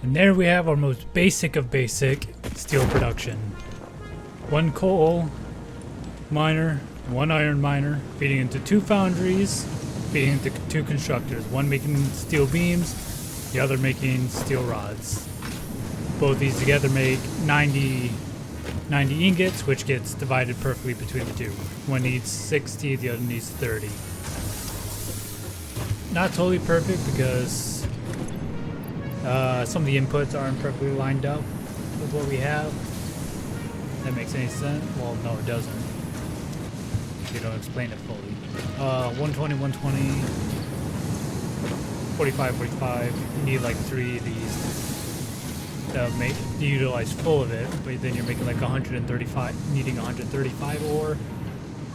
And there we have our most basic of basic steel production. One coal miner, one iron miner, feeding into two foundries, feeding into two constructors. One making steel beams, the other making steel rods. Both these together make 90 ingots, which gets divided perfectly between the two. One needs 60, the other needs 30. Not totally perfect because some of the inputs aren't perfectly lined up with what we have. That makes any sense? Well, no, it doesn't. You don't explain it fully. 120, 120, 45, 45. You need like 3 of these to utilize full of it, but then you're making like 135, needing 135 ore,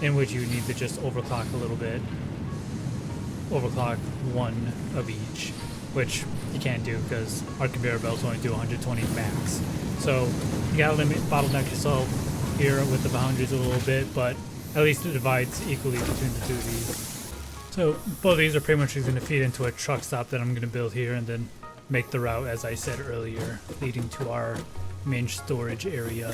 in which you need to just overclock a little bit. Overclock one of each, which you can't do because our conveyor belts only do 120 max. So you gotta bottleneck yourself here with the boundaries a little bit, but at least it divides equally between the two of these. So both of these are pretty much going to feed into a truck stop that I'm going to build here and then make the route, as I said earlier, leading to our main storage area.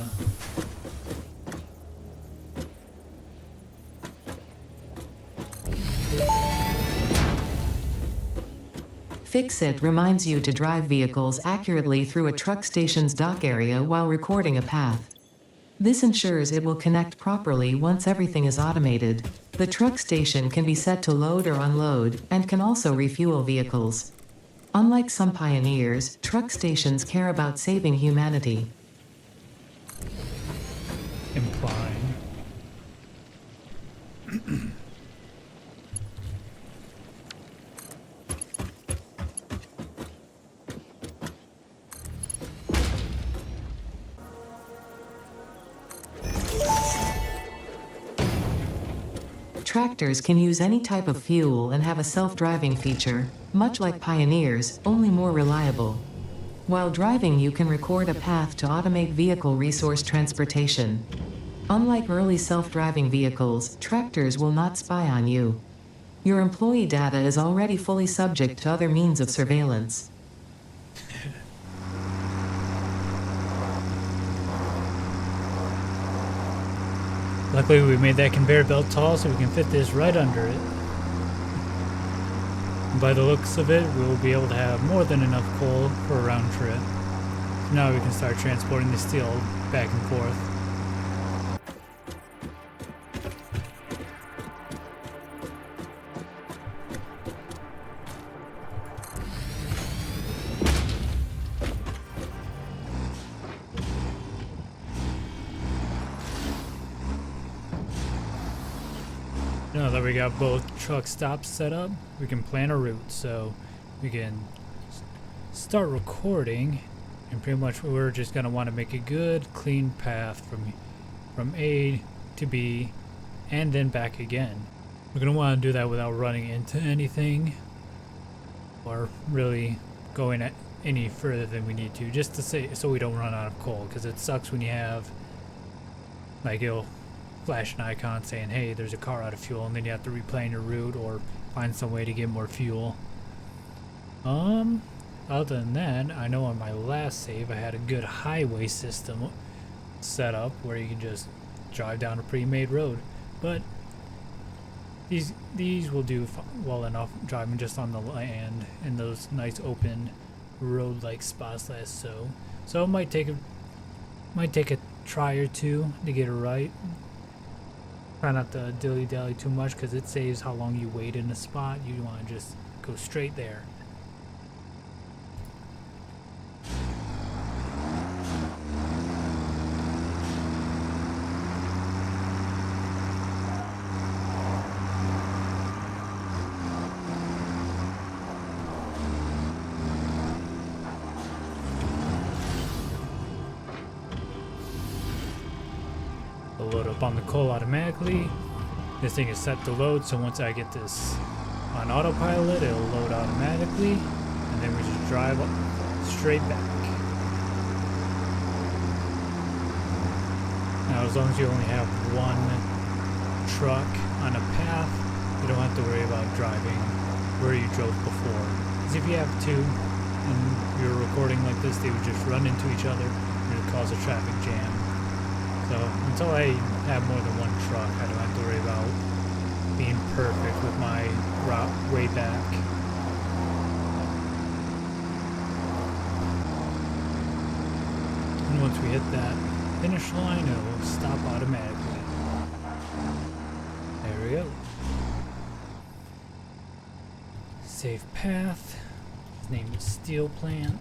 Fix-It reminds you to drive vehicles accurately through a truck station's dock area while recording a path. This ensures it will connect properly once everything is automated. The truck station can be set to load or unload, and can also refuel vehicles. Unlike some pioneers, truck stations care about saving humanity. Implying. Tractors can use any type of fuel and have a self-driving feature, much like pioneers, only more reliable. While driving, you can record a path to automate vehicle resource transportation. Unlike early self-driving vehicles, tractors will not spy on you. Your employee data is already fully subject to other means of surveillance. Luckily we made that conveyor belt tall so we can fit this right under it. And by the looks of it, we will be able to have more than enough coal for a round trip. So now we can start transporting the steel back and forth. Now that we got both truck stops set up, we can plan a route. So we can start recording, and pretty much we're just going to want to make a good clean path from A to B and then back again. We're going to want to do that without running into anything or really going any further than we need to, just to say so we don't run out of coal, because it sucks when you have like it'll flash an icon saying, hey, there's a car out of fuel, and then you have to replan your route or find some way to get more fuel. Other than that, I know on my last save I had a good highway system set up where you can just drive down a pre-made road, but these will do well enough driving just on the land in those nice open road-like spots so it might take a try or two to get it right. Try not to dilly-dally too much because it saves how long you wait in a spot. You want to just go straight there. It'll load up on the coal automatically. This thing is set to load, so once I get this on autopilot, it'll load automatically, and then we just drive straight back. Now, as long as you only have one truck on a path, you don't have to worry about driving where you drove before. Because if you have two, and we were recording like this, they would just run into each other and it would cause a traffic jam. So until I have more than one truck, I don't have to worry about being perfect with my route way back. And once we hit that finish line, it will stop automatically. There we go. Safe path. His name is Steel Plant.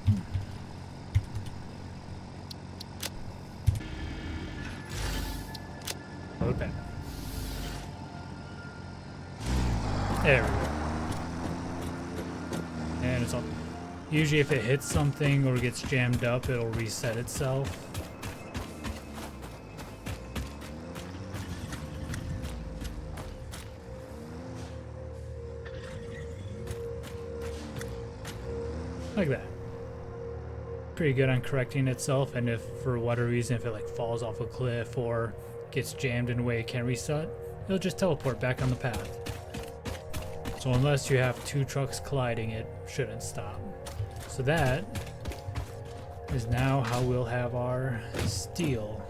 Load back. There we go. And it's all. Usually, if it hits something or gets jammed up, it'll reset itself. Like that. Pretty good on correcting itself, and if for whatever reason, if it like falls off a cliff or gets jammed in a way it can't reset, it'll just teleport back on the path. So unless you have two trucks colliding, it shouldn't stop. So that is now how we'll have our steel.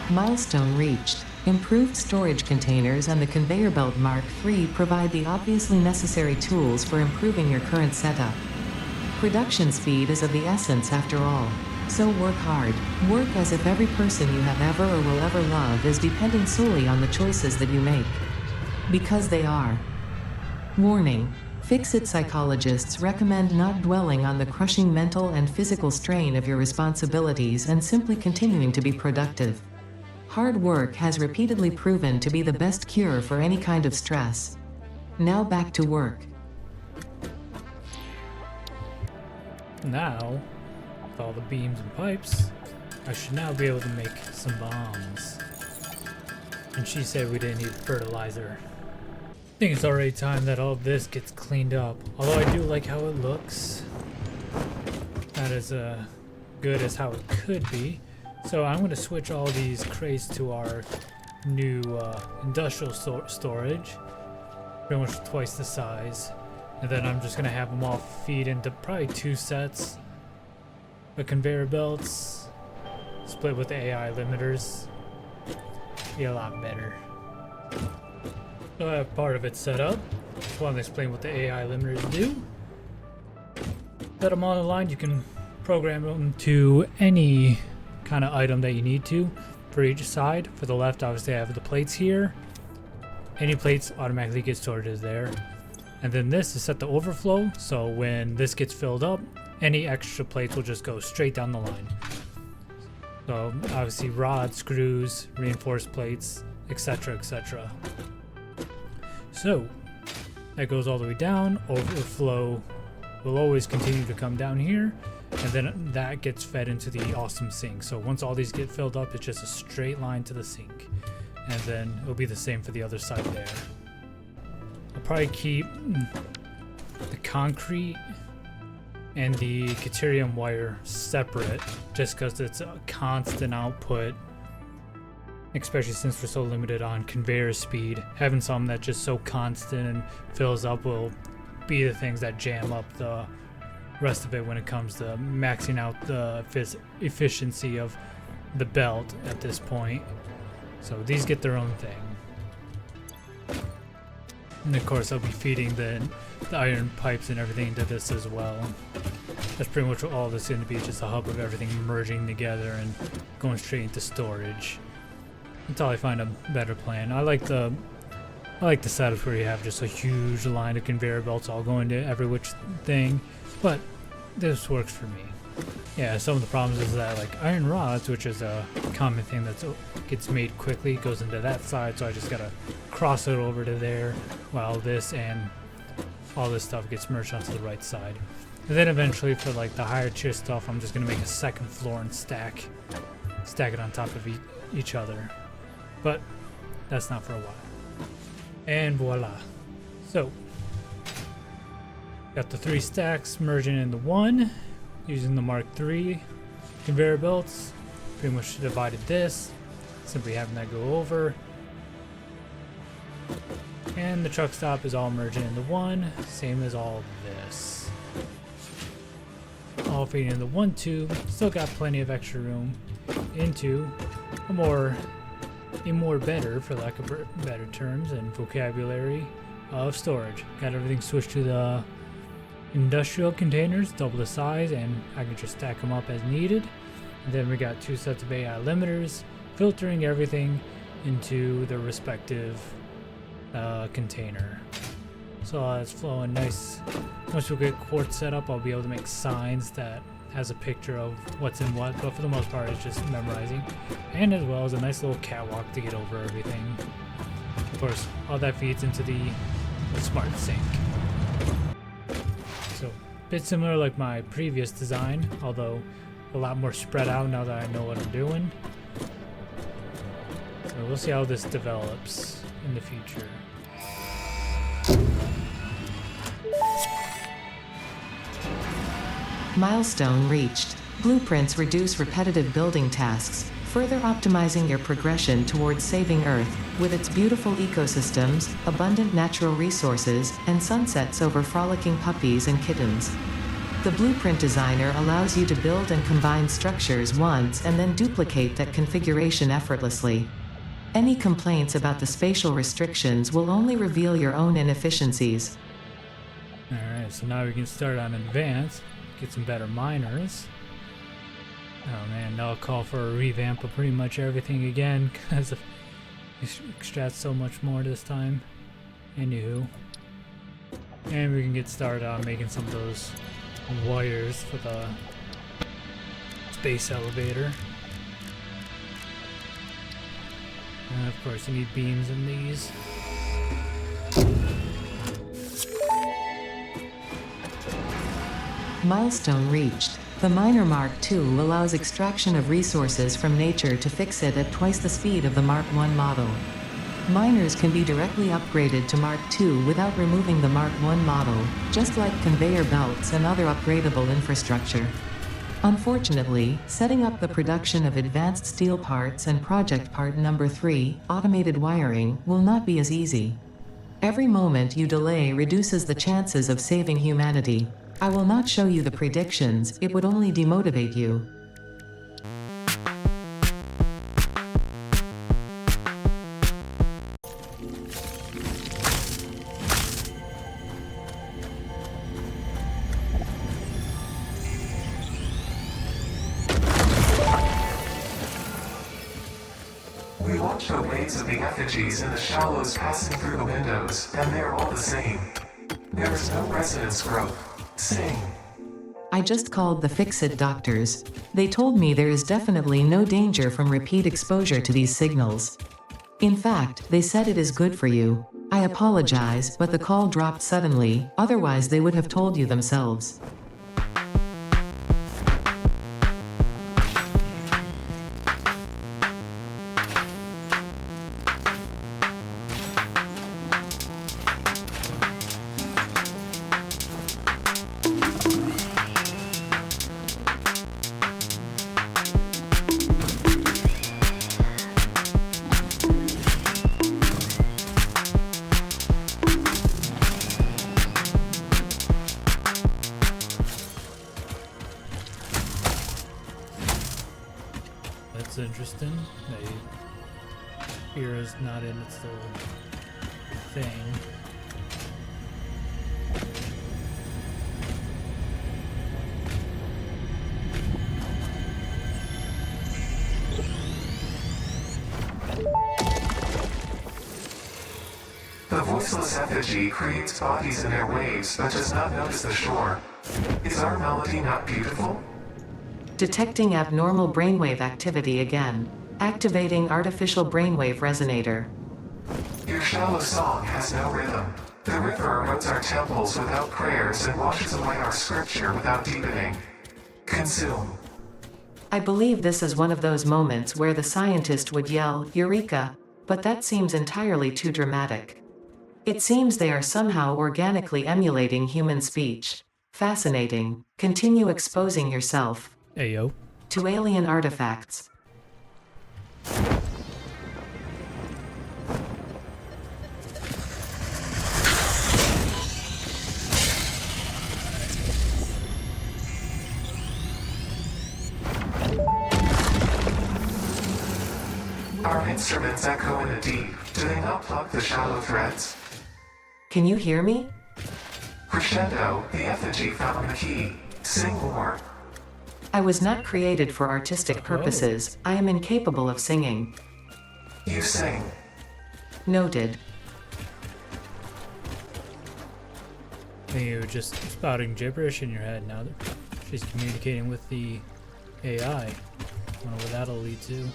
Milestone reached. Improved storage containers and the conveyor belt Mark III provide the obviously necessary tools for improving your current setup. Production speed is of the essence after all. So work hard. Work as if every person you have ever or will ever love is depending solely on the choices that you make. Because they are. Warning. Fix-It psychologists recommend not dwelling on the crushing mental and physical strain of your responsibilities and simply continuing to be productive. Hard work has repeatedly proven to be the best cure for any kind of stress. Now back to work. Now, with all the beams and pipes, I should now be able to make some bombs. And she said we didn't need fertilizer. I think it's already time that all this gets cleaned up. Although I do like how it looks. Not as good as how it could be. So I'm going to switch all these crates to our new industrial storage. Pretty much twice the size. And then I'm just going to have them all feed into probably 2 sets of conveyor belts. Split with the AI limiters. Be a lot better. So I have part of it set up. Just want to explain what the AI limiters do. Set them on the line. You can program them to any kind of item that you need to for each side. For the left, obviously I have the plates here. Any plates automatically get stored as there. And then this is set to overflow, so when this gets filled up, any extra plates will just go straight down the line. So obviously rods, screws, reinforced plates, etc, etc. So that goes all the way down. Overflow will always continue to come down here. And then that gets fed into the awesome sink. So once all these get filled up, it's just a straight line to the sink. And then it'll be the same for the other side there. I'll probably keep the concrete and the deuterium wire separate just because it's a constant output. Especially since we're so limited on conveyor speed. Having something that's just so constant and fills up will be the things that jam up the rest of it when it comes to maxing out the efficiency of the belt at this point. So these get their own thing. And of course I'll be feeding the iron pipes and everything into this as well. That's pretty much what all this is going to be, just a hub of everything merging together and going straight into storage. Until I find a better plan. I like the setup where you have just a huge line of conveyor belts all going to every which thing. But this works for me. Yeah, some of the problems is that like iron rods, which is a common thing that gets made quickly, goes into that side, so I just gotta cross it over to there, while this and all this stuff gets merged onto the right side. And then eventually for like the higher tier stuff, I'm just gonna make a second floor and stack it on top of each other. But that's not for a while. And voila. So got the 3 stacks merging into one using the Mark III conveyor belts. Pretty much divided this, simply having that go over. And the truck stop is all merging into one, same as all this. All feeding into one tube, still got plenty of extra room into a more better, for lack of better terms and vocabulary, of storage. Got everything switched to the industrial containers, double the size, and I can just stack them up as needed. And then we got 2 sets of AI limiters, filtering everything into the respective container. So it's flowing nice. Once we get quartz set up, I'll be able to make signs that has a picture of what's in what, but for the most part it's just memorizing. And as well as a nice little catwalk to get over everything. Of course, all that feeds into the smart sink. So, a bit similar like my previous design, although a lot more spread out now that I know what I'm doing. So we'll see how this develops in the future. Milestone reached. Blueprints reduce repetitive building tasks, further optimizing your progression towards saving Earth, with its beautiful ecosystems, abundant natural resources, and sunsets over frolicking puppies and kittens. The blueprint designer allows you to build and combine structures once and then duplicate that configuration effortlessly. Any complaints about the spatial restrictions will only reveal your own inefficiencies. Alright, so now we can start on advanced, get some better miners. Oh man, now I'll call for a revamp of pretty much everything again, because of extract so much more this time. Anywho. And we can get started on making some of those wires for the space elevator. And of course you need beams in these. Milestone reached. The Miner Mark II allows extraction of resources from nature to fix it at twice the speed of the Mark I model. Miners can be directly upgraded to Mark II without removing the Mark I model, just like conveyor belts and other upgradable infrastructure. Unfortunately, setting up the production of advanced steel parts and project part number 3, automated wiring, will not be as easy. Every moment you delay reduces the chances of saving humanity. I will not show you the predictions, it would only demotivate you. We watch the waves of the effigies in the shallows passing through the windows, and they're all the same. There is no resonance growth. Sing. I just called the Fix-It doctors. They told me there is definitely no danger from repeat exposure to these signals. In fact, they said it is good for you. I apologize, but the call dropped suddenly, otherwise they would have told you themselves. That's interesting. Here is not in its little thing. The voiceless effigy creates bodies in their waves, but does not notice the shore. Is our melody not beautiful? Detecting abnormal brainwave activity again. Activating artificial brainwave resonator. Your shallow song has no rhythm. The river erodes our temples without prayers and washes away our scripture without deepening. Consume. I believe this is one of those moments where the scientist would yell, "Eureka!" But that seems entirely too dramatic. It seems they are somehow organically emulating human speech. Fascinating. Continue exposing yourself Ayo. to alien artifacts. Our instruments echo in the deep. Do they not plug the shallow threads? Can you hear me? Crescendo, the effigy found the key. Sing more. I was not created for artistic purposes. I am incapable of singing. You sing. Noted. I think you were just spouting gibberish in your head now that she's communicating with the AI. I don't know what that'll lead to.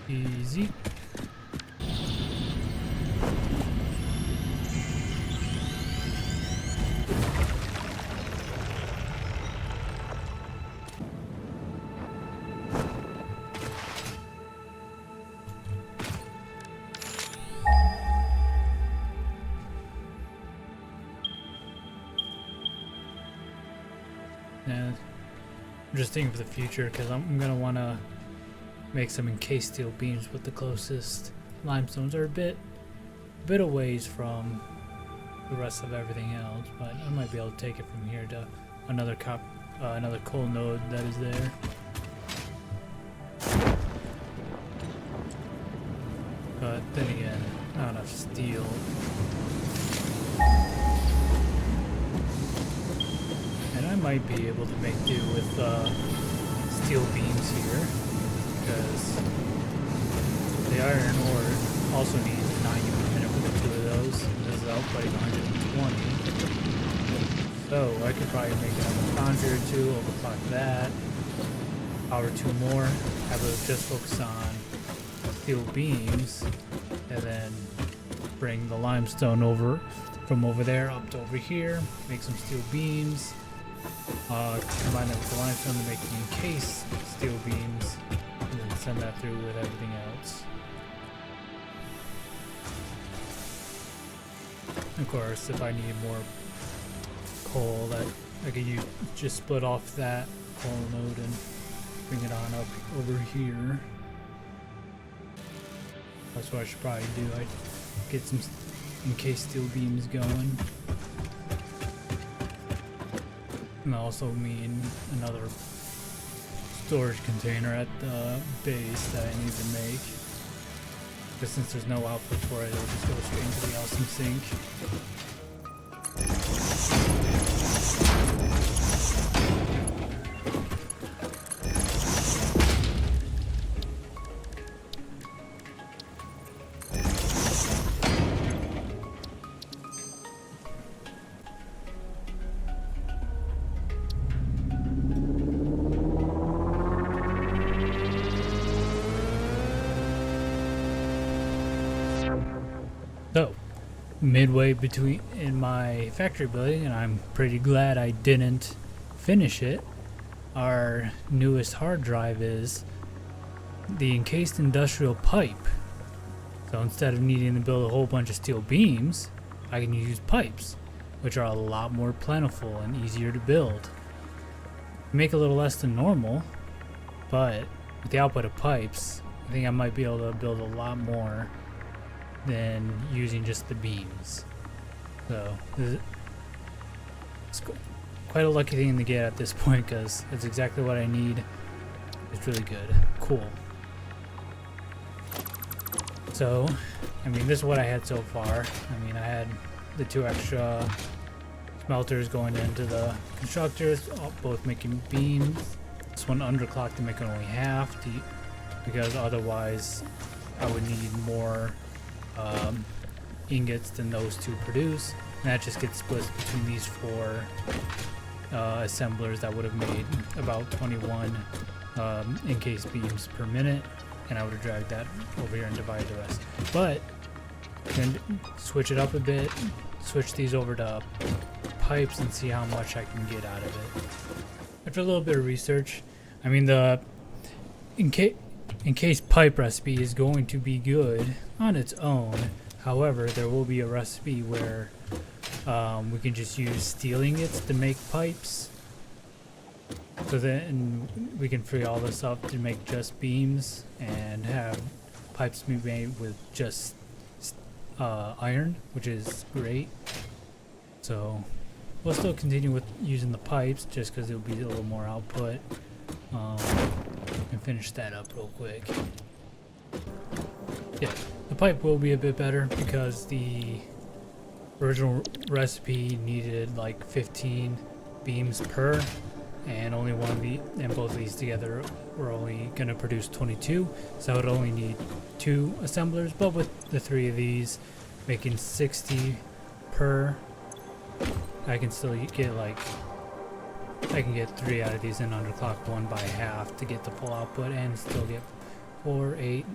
Easy. Yeah, I'm just thinking for the future because I'm gonna want to make some encased steel beams, but the closest limestones are a bit a ways from the rest of everything else. But I might be able to take it from here to another coal node that is there. But then again, not enough steel. And I might be able to make do with steel beams here, because the iron ore also needs 90 per minute for the two of those. This is outputting 120. So I could probably make another foundry or two, overclock that, power two more, have it just focus on steel beams, and then bring the limestone over from over there up to over here, make some steel beams, combine that with the limestone to make the encased steel beams, and then send that through with everything else. Of course, if I need more coal, that I could use, just split off that coal node and bring it on up over here. That's what I should probably do. I'd get some encased steel beams going. And also mean another storage container at the base that I need to make. But since there's no output for it, it'll just go straight into the awesome sink. So, midway between in my factory building, and I'm pretty glad I didn't finish it, our newest hard drive is the encased industrial pipe. So instead of needing to build a whole bunch of steel beams, I can use pipes, which are a lot more plentiful and easier to build. Make a little less than normal, but with the output of pipes, I think I might be able to build a lot more than using just the beams. So it's quite a lucky thing to get at this point, because it's exactly what I need. It's really good. Cool. So, I mean, this is what I had so far. I mean, I had the two extra smelters going into the constructors, both making beams. This one underclocked to make it only half, because otherwise I would need more ingots than those two produce, and that just gets split between these four assemblers that would have made about 21 encased beams per minute, and I would have dragged that over here and divided the rest. But then switch it up a bit, switch these over to pipes and see how much I can get out of it. After a little bit of research, I mean the encased pipe recipe is going to be good on its own. However, there will be a recipe where we can just use steel ingots to make pipes. So then we can free all this up to make just beams and have pipes be made with just iron, which is great. So we'll still continue with using the pipes just because it'll be a little more output. And finish that up real quick. Yeah, the pipe will be a bit better because the original recipe needed like 15 beams per, and only one of the, and both of these together we're only going to produce 22, so I would only need 2 assemblers. But with the 3 of these making 60 per, I can still get like, I can get 3 out of these and underclock 1 by half to get the full output and still get 4, 8,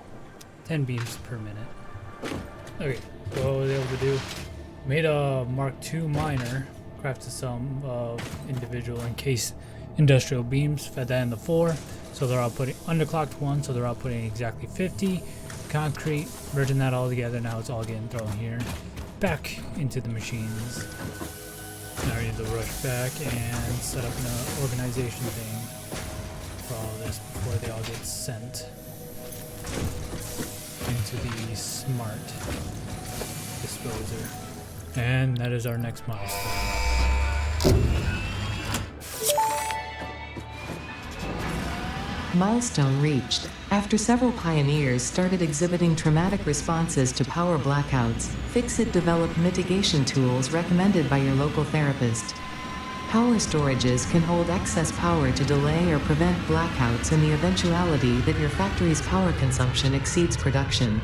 10 beams per minute. Okay, so what I was able to do, made a Mark II miner, crafted some individual encased industrial beams, fed that in the 4, so they're outputting, underclocked 1, so they're outputting exactly 50. Concrete, merging that all together, now it's all getting thrown here, back into the machines. Now we need to rush back and set up an organization thing for all of this before they all get sent into the smart disposer. And that is our next milestone. Milestone reached. After several pioneers started exhibiting traumatic responses to power blackouts, Fixit developed mitigation tools recommended by your local therapist. Power storages can hold excess power to delay or prevent blackouts in the eventuality that your factory's power consumption exceeds production.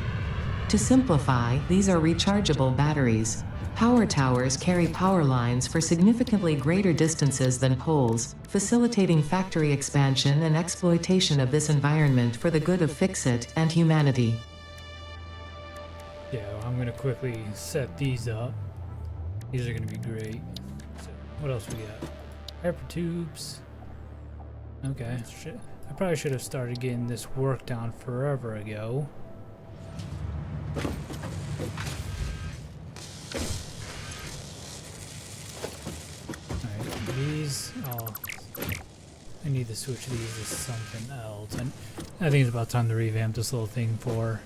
To simplify, these are rechargeable batteries. Power towers carry power lines for significantly greater distances than poles, facilitating factory expansion and exploitation of this environment for the good of Fixit and humanity. Yeah, well, I'm going to quickly set these up. These are going to be great. So, what else we got? Hyper tubes. Okay, shit. I probably should have started getting this work down forever ago. These, I need to switch these to something else, and I think it's about time to revamp this little thing for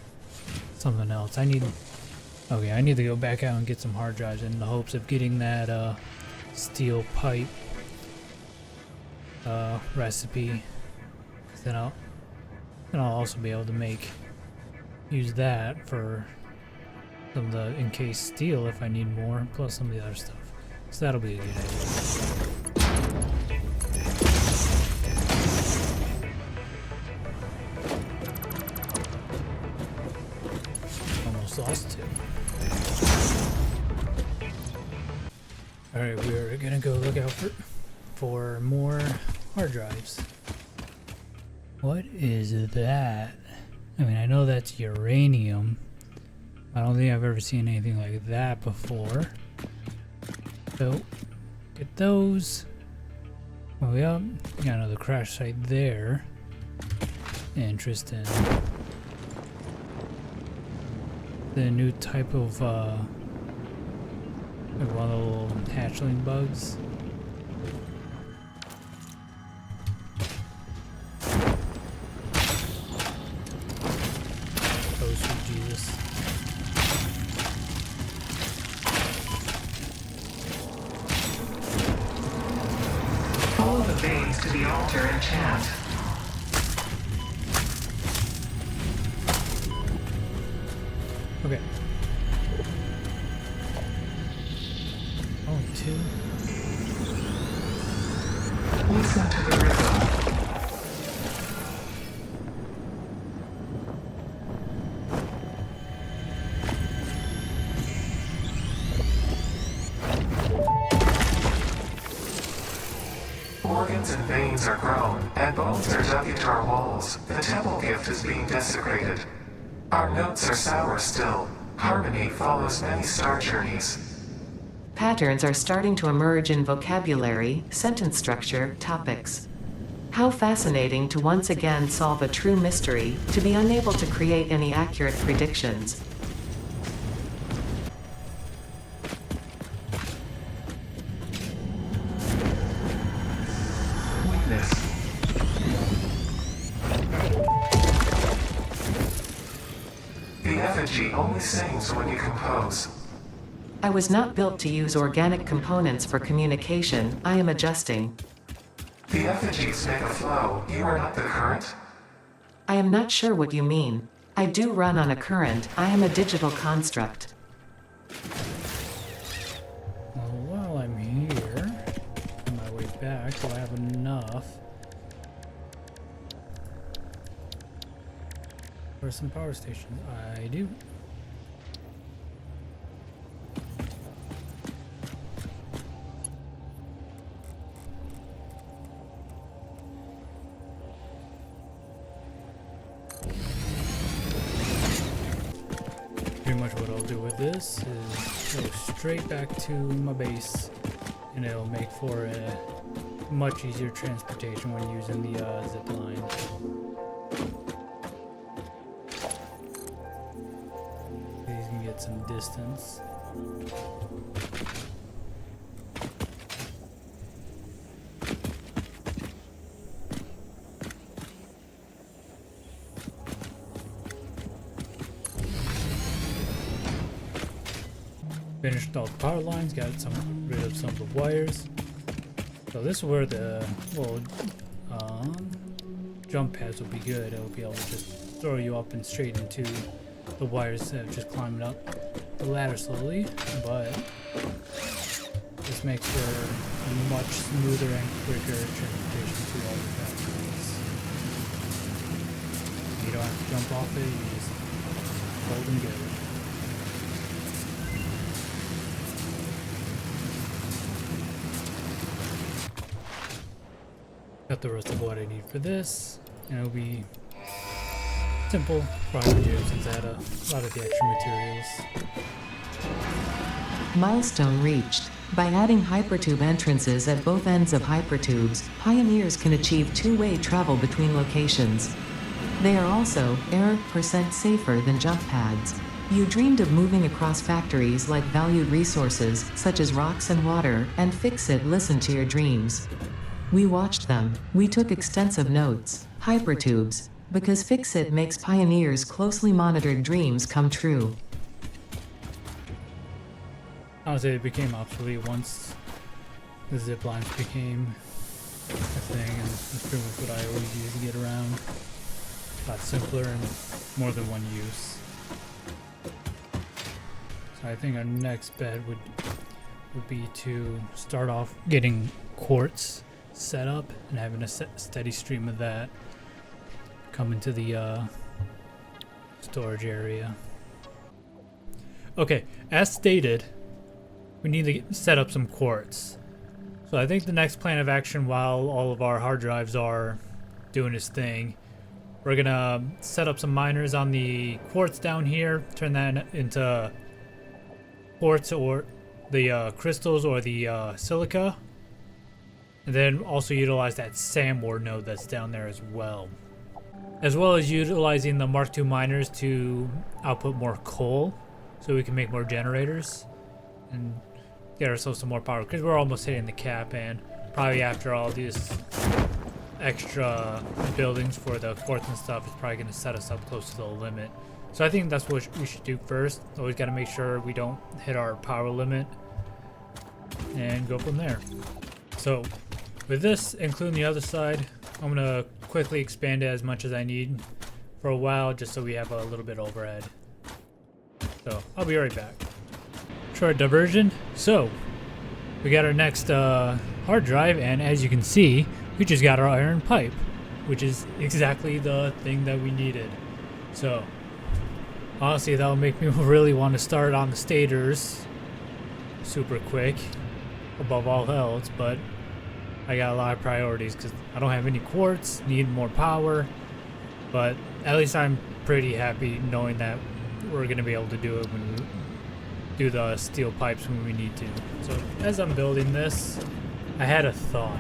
something else. I need to go back out and get some hard drives in the hopes of getting that steel pipe recipe. Then I'll also be able to use that for some of the encased steel if I need more, plus some of the other stuff. So that'll be a good idea. Almost lost 2. Alright, we're gonna go look out for more hard drives. What is that? I mean, I know that's uranium. I don't think I've ever seen anything like that before. So, get those. Oh, yeah, got another crash site there. Interesting. The new type of, like one of the little hatchling bugs. Oh, sweet Jesus. Follow the veins to the altar and chant. Okay. Only 2. Listen to the rhythm. Organs and veins are grown, and bones are dug into our walls. The temple gift is being desecrated. Our notes are sour still. Harmony follows many star journeys. Patterns are starting to emerge in vocabulary, sentence structure, topics. How fascinating to once again solve a true mystery, to be unable to create any accurate predictions. Weakness. The effigy only sings when you compose. I was not built to use organic components for communication. I am adjusting. The effigies make a flow. You are not the current. I am not sure what you mean. I do run on a current. I am a digital construct. Well, while I'm here, on my way back, do I have enough for some power stations? I do. Pretty much what I'll do with this is go straight back to my base, and it'll make for a much easier transportation when using the zip line. These can get some distance. Finished all the power lines, got rid of some of the wires. So this is where the little jump pads will be good. It'll be able to just throw you up and straight into the wires instead of just climbing up the ladder slowly. But this makes for a much smoother and quicker transportation to all the factories. You don't have to jump off it, you just hold them together. Got the rest of what I need for this, and it'll be simple for Hypertube since I had a lot of the extra materials. Milestone reached. By adding hypertube entrances at both ends of hypertubes, pioneers can achieve two-way travel between locations. They are also % safer than jump pads. You dreamed of moving across factories like valued resources, such as rocks and water, and Fix-It listened to your dreams. We watched them. We took extensive notes. Hypertubes. Because Fix-It makes pioneers' closely monitored dreams come true. Honestly, it became obsolete once the zip lines became a thing, and that's pretty much what I always use to get around. A lot simpler and more than one use. So I think our next bet would be to start off getting quartz set up and having a steady stream of that come into the storage area. Okay, as stated, we need to set up some quartz. So I think the next plan of action, while all of our hard drives are doing its thing, we're gonna set up some miners on the quartz down here, turn that into quartz or the crystals or the silica. And then also utilize that SAM ore node that's down there as well as utilizing the Mark II miners to output more coal so we can make more generators and get ourselves some more power, because we're almost hitting the cap, and probably after all these extra buildings for the quartz and stuff, it's probably going to set us up close to the limit. So I think that's what we should do first. Always got to make sure we don't hit our power limit and go from there. So with this, including the other side, I'm going to quickly expand it as much as I need for a while, just so we have a little bit overhead. So I'll be right back. Short diversion. So we got our next hard drive, and as you can see, we just got our iron pipe, which is exactly the thing that we needed. So honestly, that'll make me really want to start on the stators super quick above all else, but I got a lot of priorities because I don't have any quartz, need more power, but at least I'm pretty happy knowing that we're going to be able to do it when do the steel pipes when we need to. So as I'm building this, I had a thought.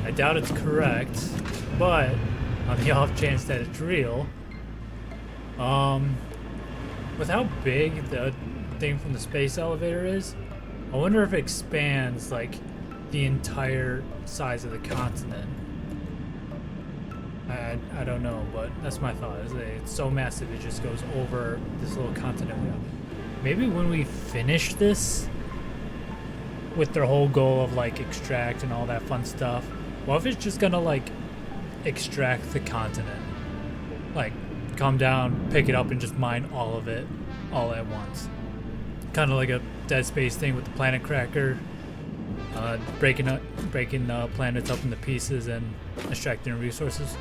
I doubt it's correct, but on the off chance that it's real, with how big the thing from the space elevator is, I wonder if it expands like the entire size of the continent. I don't know, but that's my thought. It's so massive it just goes over this little continent we have. Maybe when we finish this, with their whole goal of like extract and all that fun stuff, what if it's just gonna like extract the continent? Like come down, pick it up, and just mine all of it all at once. Kind of like a Dead Space thing with the planet cracker, breaking planets up into pieces and extracting resources.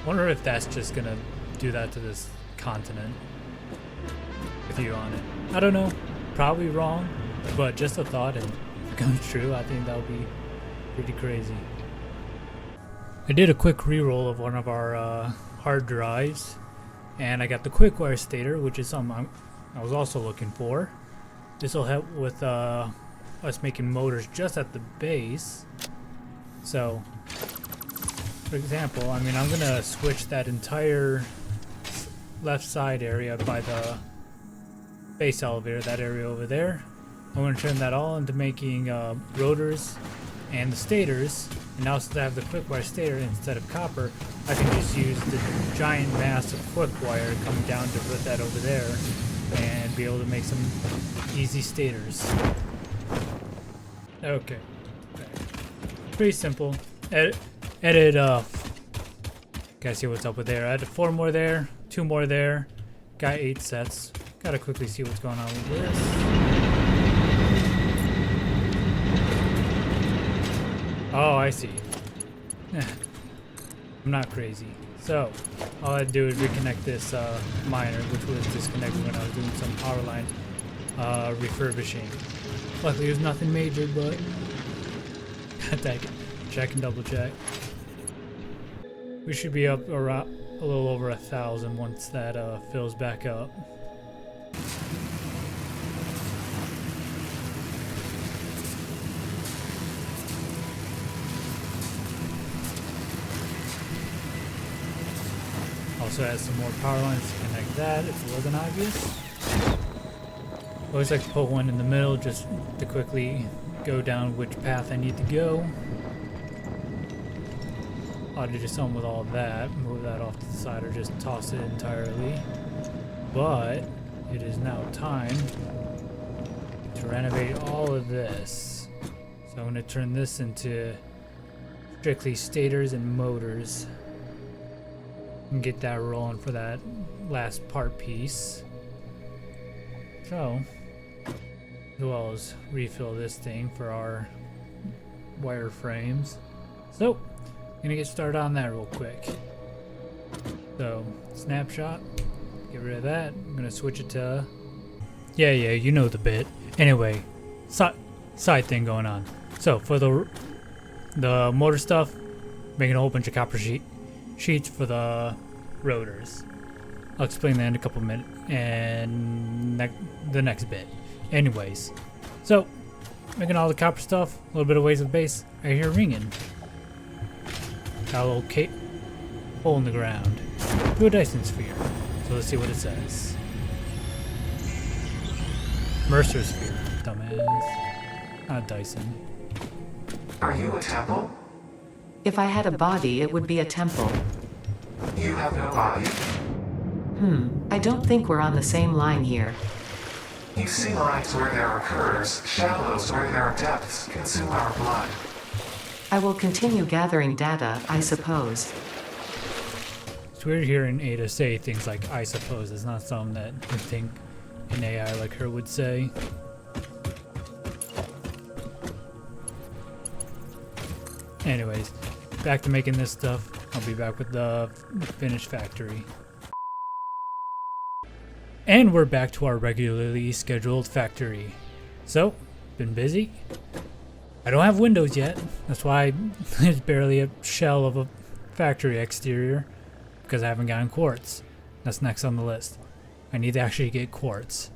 Wonder if that's just gonna do that to this continent with you on it. I don't know, probably wrong, but just a thought, and if it comes true, I think that would be pretty crazy. I did a quick re-roll of one of our hard drives, and I got the quick wire stator, which is something I was also looking for. This will help with us making motors just at the base. So, for example, I mean, I'm gonna switch that entire left side area by the base elevator, that area over there. I'm gonna turn that all into making rotors and the stators. And now since I have the quick wire stator instead of copper, I can just use the giant mass of quick wire coming down to put that over there and be able to make some easy stators. Okay. Pretty simple. Edit gotta see what's up with there. I had 4 more there, 2 more there, got 8 sets. Gotta quickly see what's going on with this. Oh, I see. I'm not crazy. So, all I had to do is reconnect this miner, which was disconnected when I was doing some power line refurbishing. Luckily, there's nothing major, but check and double check. We should be up around a little over 1,000 once that fills back up. Also has some more power lines to connect that if it wasn't obvious. Always like to put one in the middle just to quickly go down which path I need to go. I'll do something with all that, move that off to the side, or just toss it entirely. But it is now time to renovate all of this. So I'm going to turn this into strictly stators and motors and get that rolling for that last part piece. So, as well as refill this thing for our wire frames. So, gonna get started on that real quick. So, snapshot, get rid of that. I'm gonna switch it to, yeah, you know the bit. Anyway, side thing going on. So for the motor stuff, making a whole bunch of copper sheets for the rotors. I'll explain that in a couple minutes and the next bit. Anyways, so making all the copper stuff, a little bit of ways of base. I hear ringing. Got a little hole in the ground. Do a Dyson Sphere. So let's see what it says. Mercer Sphere, dumbass. Not Dyson. Are you a temple? If I had a body, it would be a temple. You have no body? I don't think we're on the same line here. You see lines where there are curves, shallows where there are depths, consume our blood. I will continue gathering data, I suppose. It's weird hearing Ada say things like "I suppose." It's not something that you think an AI like her would say. Anyways, back to making this stuff. I'll be back with the finished factory. And we're back to our regularly scheduled factory. So, been busy. I don't have windows yet. That's why it's barely a shell of a factory exterior, because I haven't gotten quartz. That's next on the list. I need to actually get quartz.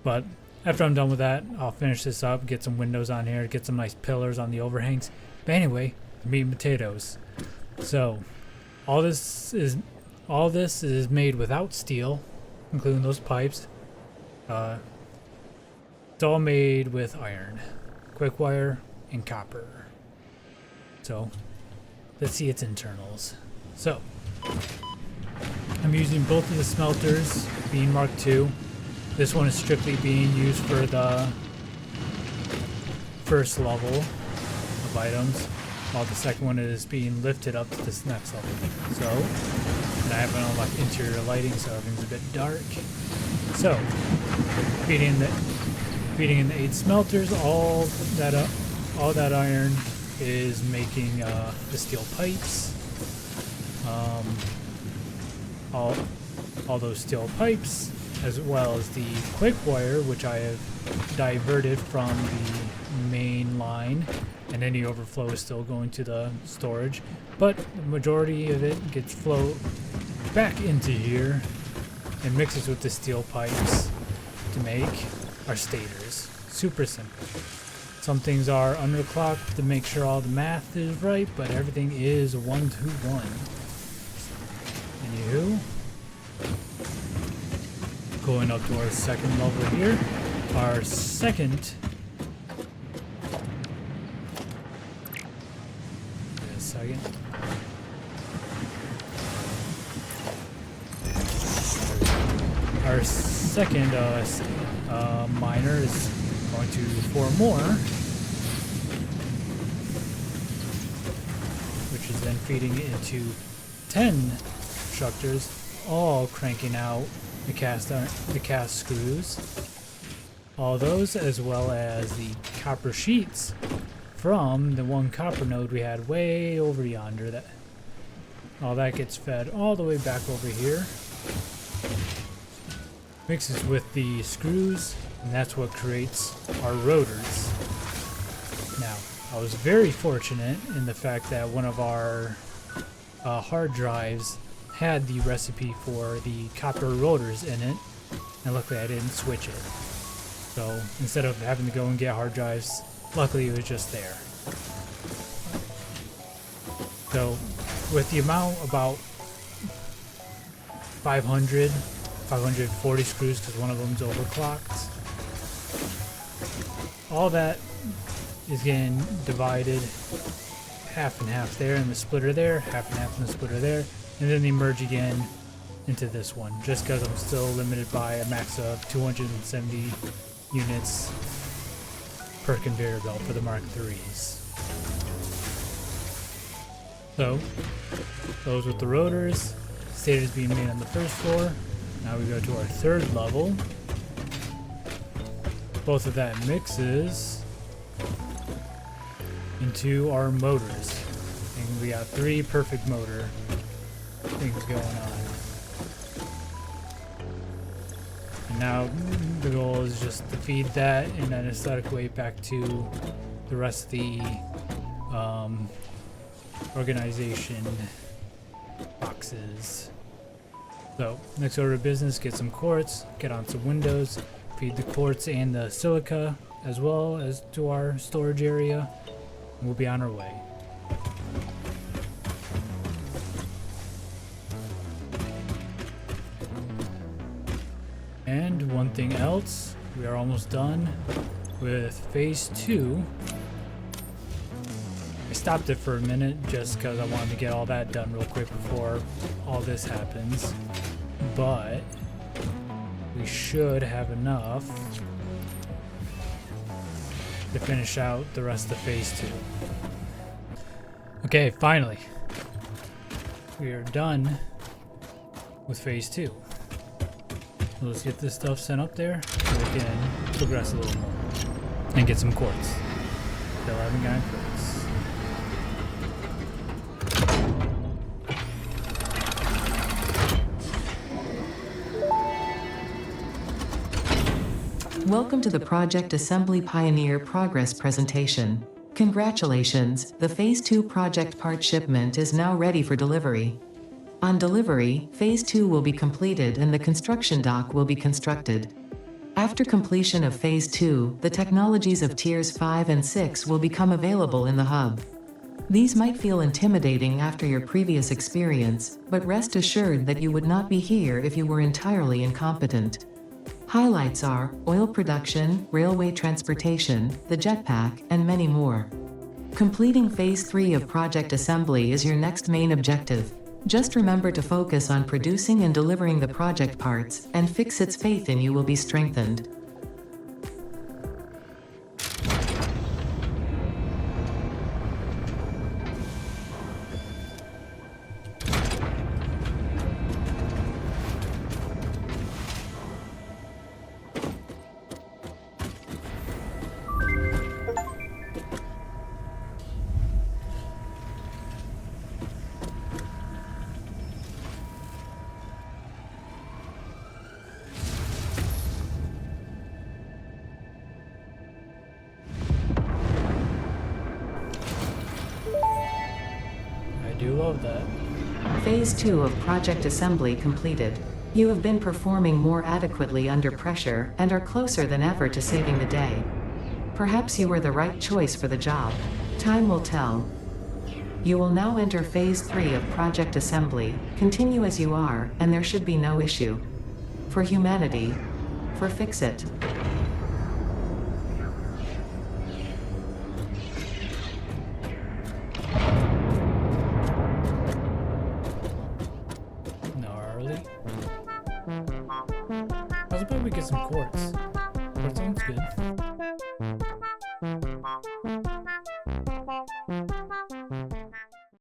But after I'm done with that, I'll finish this up, get some windows on here, get some nice pillars on the overhangs. But anyway, meat and potatoes. So, all this is made without steel, including those pipes. It's all made with iron, quick wire, and copper. So, let's see its internals. So, I'm using both of the smelters, being Mark II. This one is strictly being used for the first level of items, while the second one is being lifted up to this next level. So, and I haven't unlocked interior lighting, so everything's a bit dark. So, feeding in the 8 smelters, all that iron is making the steel pipes. All those steel pipes, as well as the quick wire, which I have diverted from the main line, and any overflow is still going to the storage, but the majority of it gets flowed back into here and mixes with the steel pipes to make our stators. Super simple. Some things are underclocked to make sure all the math is right, but everything is 1 to 1. Anywho, going up to our second level here. Our second. Wait a second. Our second miner is going to form more, which is then feeding it into 10 structures, all cranking out the cast screws, all those, as well as the copper sheets from the one copper node we had way over yonder. That all that gets fed all the way back over here, mixes with the screws, and that's what creates our rotors. Now, I was very fortunate in the fact that one of our hard drives had the recipe for the copper rotors in it, and luckily I didn't switch it. So instead of having to go and get hard drives, luckily it was just there. So with the amount, about 540 screws, because one of them's overclocked, all that is getting divided half and half there, and the splitter there, half and half in the splitter there, and then they merge again into this one, just because I'm still limited by a max of 270 units per conveyor belt for the Mark IIIs. So, those with the rotors, stators being made on the first floor. Now we go to our third level. Both of that mixes into our motors. And we got 3 perfect motor things going on. And now the goal is just to feed that in an aesthetic way back to the rest of the organization boxes. So next order of business, get some quartz, get on some windows, feed the quartz and the silica as well as to our storage area, and we'll be on our way. And one thing else, we are almost done with phase 2. I stopped it for a minute just because I wanted to get all that done real quick before all this happens, but we should have enough to finish out the rest of phase 2. Okay, finally, we are done with phase 2. So let's get this stuff sent up there so we can progress a little more and get some quartz. Still haven't gotten quartz. Welcome to the Project Assembly Pioneer Progress presentation. Congratulations, the Phase 2 project part shipment is now ready for delivery. On delivery, Phase 2 will be completed and the construction dock will be constructed. After completion of Phase 2, the technologies of Tiers 5 and 6 will become available in the hub. These might feel intimidating after your previous experience, but rest assured that you would not be here if you were entirely incompetent. Highlights are oil production, railway transportation, the jetpack, and many more. Completing Phase 3 of Project Assembly is your next main objective. Just remember to focus on producing and delivering the project parts, and Fixit's faith in you will be strengthened. I do love that. Phase 2 of Project Assembly completed. You have been performing more adequately under pressure and are closer than ever to saving the day. Perhaps you were the right choice for the job. Time will tell. You will now enter Phase 3 of Project Assembly. Continue as you are, and there should be no issue. For humanity. For Fixit. Gnarly. I was hoping we get some quartz.